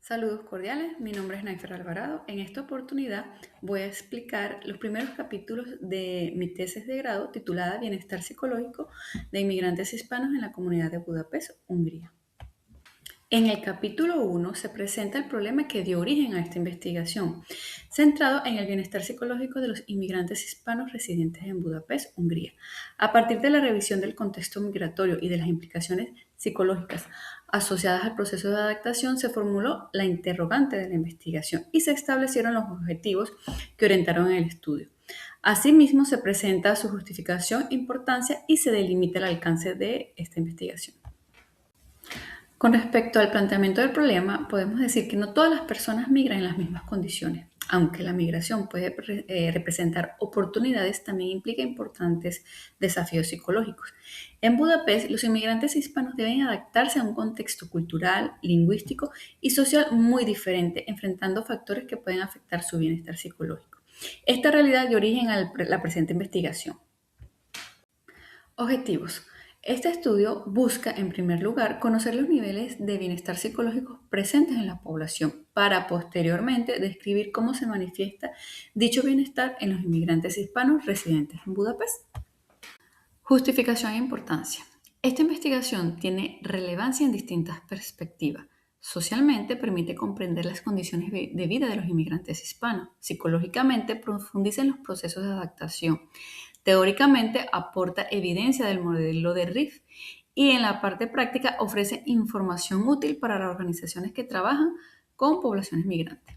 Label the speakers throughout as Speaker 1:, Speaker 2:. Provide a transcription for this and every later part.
Speaker 1: Saludos cordiales, mi nombre es Naifer Alvarado. En esta oportunidad voy a explicar los primeros capítulos de mi tesis de grado titulada Bienestar psicológico de inmigrantes hispanos en la comunidad de Budapest, Hungría. En el capítulo 1 se presenta el problema que dio origen a esta investigación, centrado en el bienestar psicológico de los inmigrantes hispanos residentes en Budapest, Hungría. A partir de la revisión del contexto migratorio y de las implicaciones psicológicas asociadas al proceso de adaptación, se formuló la interrogante de la investigación y se establecieron los objetivos que orientaron el estudio. Asimismo, se presenta su justificación, importancia y se delimita el alcance de esta investigación. Con respecto al planteamiento del problema, podemos decir que no todas las personas migran en las mismas condiciones. Aunque la migración puede representar oportunidades, también implica importantes desafíos psicológicos. En Budapest, los inmigrantes hispanos deben adaptarse a un contexto cultural, lingüístico y social muy diferente, enfrentando factores que pueden afectar su bienestar psicológico. Esta realidad dio origen a la presente investigación. Objetivos. Este estudio busca, en primer lugar, conocer los niveles de bienestar psicológico presentes en la población para posteriormente describir cómo se manifiesta dicho bienestar en los inmigrantes hispanos residentes en Budapest. Justificación e importancia. Esta investigación tiene relevancia en distintas perspectivas. Socialmente permite comprender las condiciones de vida de los inmigrantes hispanos. Psicológicamente profundiza en los procesos de adaptación. Teóricamente aporta evidencia del modelo de RIF y en la parte práctica ofrece información útil para las organizaciones que trabajan con poblaciones migrantes.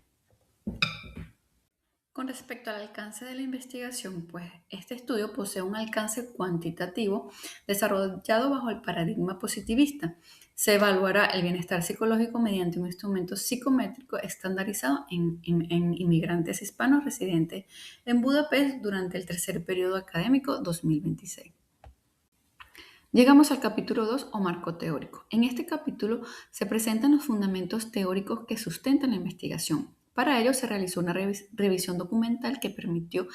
Speaker 1: Con respecto al alcance de la investigación, pues este estudio posee un alcance cuantitativo desarrollado bajo el paradigma positivista. Se evaluará el bienestar psicológico mediante un instrumento psicométrico estandarizado en inmigrantes hispanos residentes en Budapest durante el tercer periodo académico 2026. Llegamos al capítulo 2 o marco teórico. En este capítulo se presentan los fundamentos teóricos que sustentan la investigación. Para ello se realizó una revisión documental que permitió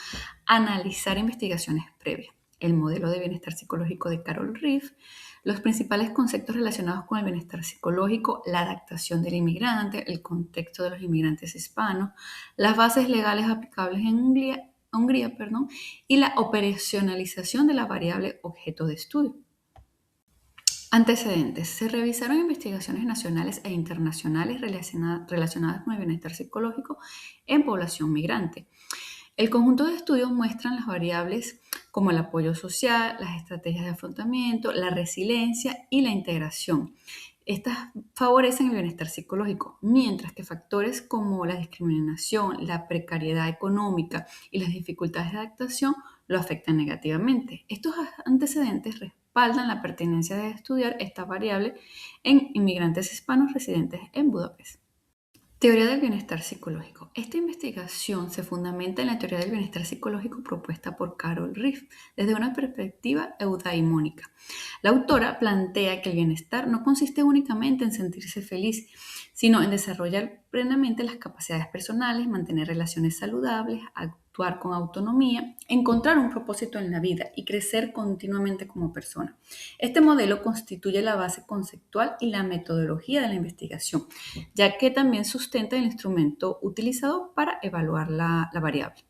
Speaker 1: analizar investigaciones previas, el modelo de bienestar psicológico de Carol Riff, los principales conceptos relacionados con el bienestar psicológico, la adaptación del inmigrante, el contexto de los inmigrantes hispanos, las bases legales aplicables en Hungría, y la operacionalización de la variable objeto de estudio. Antecedentes. Se revisaron investigaciones nacionales e internacionales relacionadas con el bienestar psicológico en población migrante. El conjunto de estudios muestran las variables como el apoyo social, las estrategias de afrontamiento, la resiliencia y la integración. Estas favorecen el bienestar psicológico, mientras que factores como la discriminación, la precariedad económica y las dificultades de adaptación lo afectan negativamente. Estos antecedentes respaldan la pertinencia de estudiar esta variable en inmigrantes hispanos residentes en Budapest. Teoría del bienestar psicológico. Esta investigación se fundamenta en la teoría del bienestar psicológico propuesta por Carol Riff desde una perspectiva eudaimónica. La autora plantea que el bienestar no consiste únicamente en sentirse feliz, sino en desarrollar plenamente las capacidades personales, mantener relaciones saludables, actuar con autonomía, encontrar un propósito en la vida y crecer continuamente como persona. Este modelo constituye la base conceptual y la metodología de la investigación, ya que también sustenta el instrumento utilizado para evaluar la variable.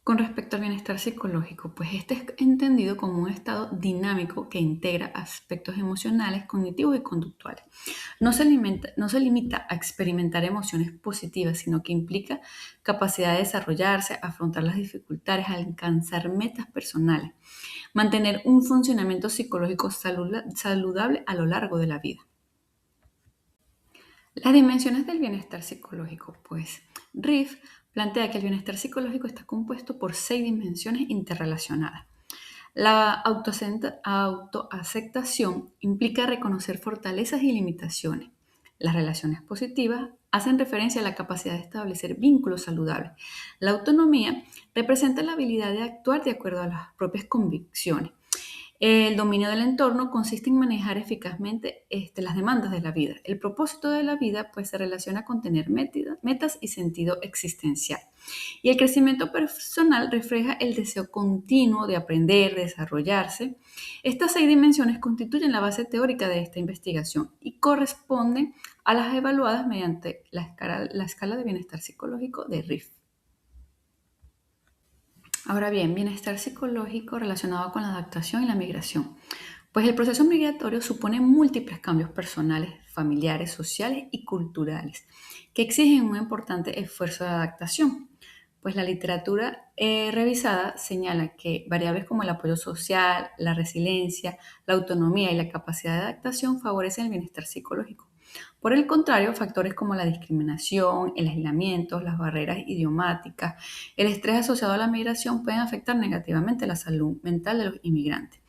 Speaker 1: Con respecto al bienestar psicológico, pues este es entendido como un estado dinámico que integra aspectos emocionales, cognitivos y conductuales. No se limita a experimentar emociones positivas, sino que implica capacidad de desarrollarse, afrontar las dificultades, alcanzar metas personales, mantener un funcionamiento psicológico saludable a lo largo de la vida. Las dimensiones del bienestar psicológico, pues Riff plantea que el bienestar psicológico está compuesto por 6 dimensiones interrelacionadas. La autoaceptación implica reconocer fortalezas y limitaciones. Las relaciones positivas hacen referencia a la capacidad de establecer vínculos saludables. La autonomía representa la habilidad de actuar de acuerdo a las propias convicciones. El dominio del entorno consiste en manejar eficazmente las demandas de la vida. El propósito de la vida pues, se relaciona con tener metas y sentido existencial. Y el crecimiento personal refleja el deseo continuo de aprender, de desarrollarse. Estas 6 dimensiones constituyen la base teórica de esta investigación y corresponden a las evaluadas mediante la escala de bienestar psicológico de RIF. Ahora bien, bienestar psicológico relacionado con la adaptación y la migración. Pues el proceso migratorio supone múltiples cambios personales, familiares, sociales y culturales que exigen un importante esfuerzo de adaptación. Pues la literatura revisada señala que variables como el apoyo social, la resiliencia, la autonomía y la capacidad de adaptación favorecen el bienestar psicológico. Por el contrario, factores como la discriminación, el aislamiento, las barreras idiomáticas, el estrés asociado a la migración pueden afectar negativamente la salud mental de los inmigrantes.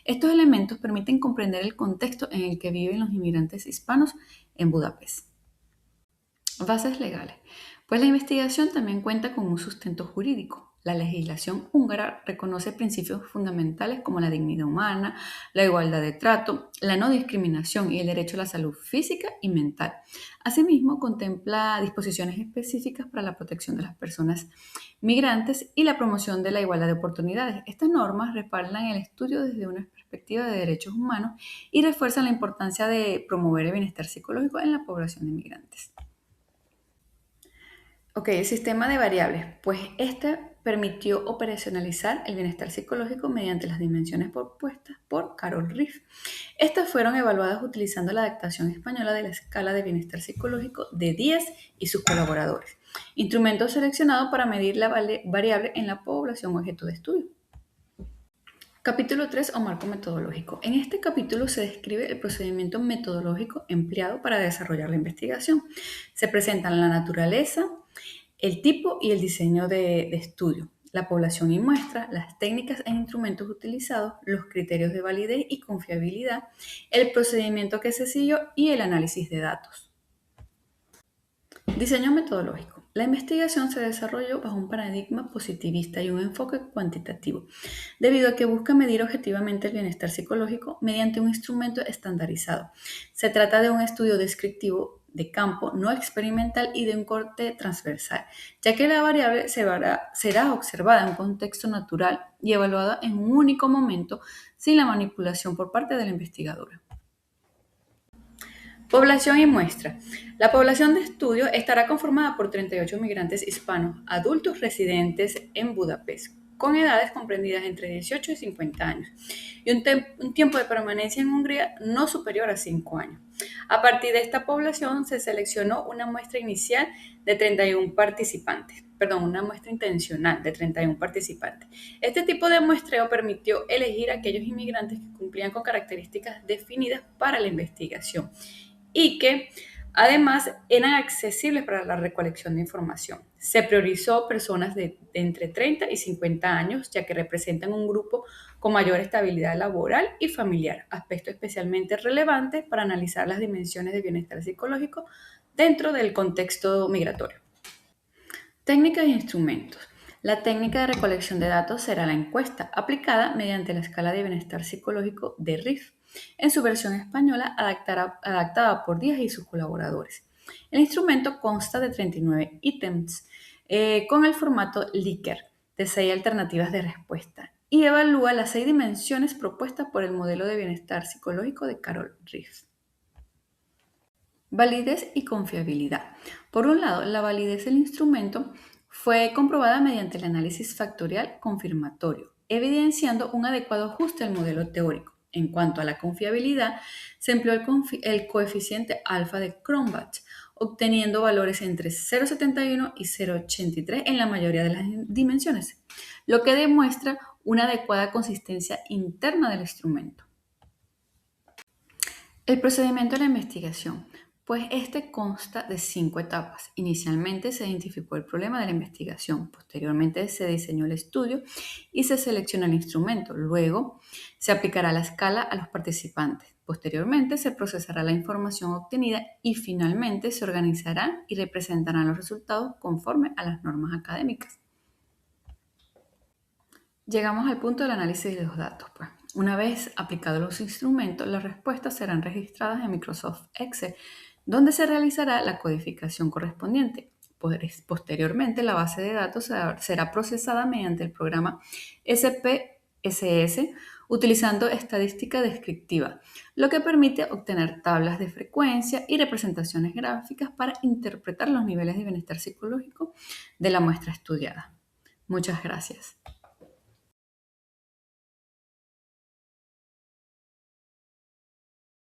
Speaker 1: Estos elementos permiten comprender el contexto en el que viven los inmigrantes hispanos en Budapest. Bases legales. Pues la investigación también cuenta con un sustento jurídico. La legislación húngara reconoce principios fundamentales como la dignidad humana, la igualdad de trato, la no discriminación y el derecho a la salud física y mental. Asimismo, contempla disposiciones específicas para la protección de las personas migrantes y la promoción de la igualdad de oportunidades. Estas normas respaldan el estudio desde una perspectiva de derechos humanos y refuerzan la importancia de promover el bienestar psicológico en la población de migrantes. Ok, el sistema de variables. Pues este permitió operacionalizar el bienestar psicológico mediante las dimensiones propuestas por Carol Riff. Estas fueron evaluadas utilizando la adaptación española de la escala de bienestar psicológico de 10 y sus colaboradores, instrumento seleccionado para medir la variable en la población objeto de estudio. Capítulo 3 o marco metodológico. En este capítulo se describe el procedimiento metodológico empleado para desarrollar la investigación. Se presentan la naturaleza, el tipo y el diseño de estudio, la población y muestra, las técnicas e instrumentos utilizados, los criterios de validez y confiabilidad, el procedimiento que se siguió y el análisis de datos. Diseño metodológico. La investigación se desarrolló bajo un paradigma positivista y un enfoque cuantitativo, debido a que busca medir objetivamente el bienestar psicológico mediante un instrumento estandarizado. Se trata de un estudio descriptivo de campo no experimental y de un corte transversal, ya que la variable será observada en un contexto natural y evaluada en un único momento sin la manipulación por parte de la investigadora. Población y muestra. La población de estudio estará conformada por 38 migrantes hispanos, adultos residentes en Budapest, con edades comprendidas entre 18 y 50 años, y un tiempo de permanencia en Hungría no superior a 5 años. A partir de esta población se seleccionó una muestra inicial de 31 participantes, una muestra intencional de 31 participantes. Este tipo de muestreo permitió elegir a aquellos inmigrantes que cumplían con características definidas para la investigación y que además eran accesibles para la recolección de información. Se priorizó personas de entre 30 y 50 años, ya que representan un grupo con mayor estabilidad laboral y familiar, aspecto especialmente relevante para analizar las dimensiones de bienestar psicológico dentro del contexto migratorio. Técnicas e instrumentos. La técnica de recolección de datos será la encuesta, aplicada mediante la escala de bienestar psicológico de RIF, en su versión española adaptada por Díaz y sus colaboradores. El instrumento consta de 39 ítems con el formato Likert, de 6 alternativas de respuesta, y evalúa las 6 dimensiones propuestas por el modelo de bienestar psicológico de Carol Riff. Validez y confiabilidad. Por un lado, la validez del instrumento fue comprobada mediante el análisis factorial confirmatorio, evidenciando un adecuado ajuste al modelo teórico. En cuanto a la confiabilidad, se empleó el coeficiente alfa de Cronbach, obteniendo valores entre 0,71 y 0,83 en la mayoría de las dimensiones, lo que demuestra una adecuada consistencia interna del instrumento. El procedimiento de la investigación. Pues este consta de 5 etapas. Inicialmente se identificó el problema de la investigación, posteriormente se diseñó el estudio y se seleccionó el instrumento. Luego se aplicará la escala a los participantes. Posteriormente se procesará la información obtenida y finalmente se organizarán y representarán los resultados conforme a las normas académicas. Llegamos al punto del análisis de los datos. Una vez aplicados los instrumentos, las respuestas serán registradas en Microsoft Excel, donde se realizará la codificación correspondiente. Posteriormente, la base de datos será procesada mediante el programa SPSS utilizando estadística descriptiva, lo que permite obtener tablas de frecuencia y representaciones gráficas para interpretar los niveles de bienestar psicológico de la muestra estudiada. Muchas gracias.